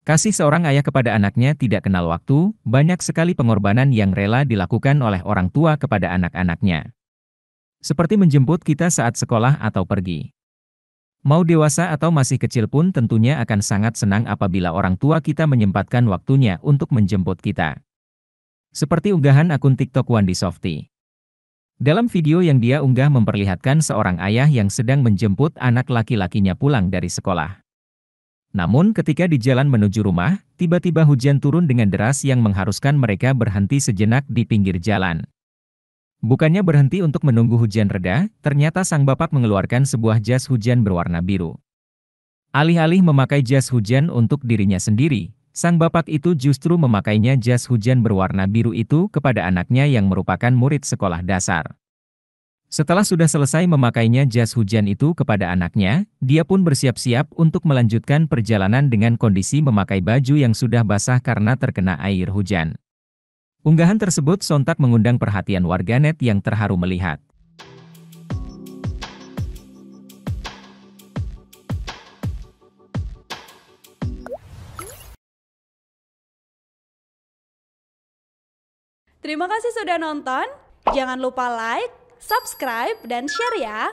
Kasih seorang ayah kepada anaknya tidak kenal waktu, banyak sekali pengorbanan yang rela dilakukan oleh orang tua kepada anak-anaknya. Seperti menjemput kita saat sekolah atau pergi. Mau dewasa atau masih kecil pun tentunya akan sangat senang apabila orang tua kita menyempatkan waktunya untuk menjemput kita. Seperti unggahan akun TikTok Wandi Softy. Dalam video yang dia unggah memperlihatkan seorang ayah yang sedang menjemput anak laki-lakinya pulang dari sekolah. Namun ketika di jalan menuju rumah, tiba-tiba hujan turun dengan deras yang mengharuskan mereka berhenti sejenak di pinggir jalan. Bukannya berhenti untuk menunggu hujan reda, ternyata sang bapak mengeluarkan sebuah jas hujan berwarna biru. Alih-alih memakai jas hujan untuk dirinya sendiri, sang bapak itu justru memakainya jas hujan berwarna biru itu kepada anaknya yang merupakan murid sekolah dasar. Setelah sudah selesai memakainya jas hujan itu kepada anaknya, dia pun bersiap-siap untuk melanjutkan perjalanan dengan kondisi memakai baju yang sudah basah karena terkena air hujan. Unggahan tersebut sontak mengundang perhatian warganet yang terharu melihat. Terima kasih sudah nonton. Jangan lupa like, subscribe, dan share ya.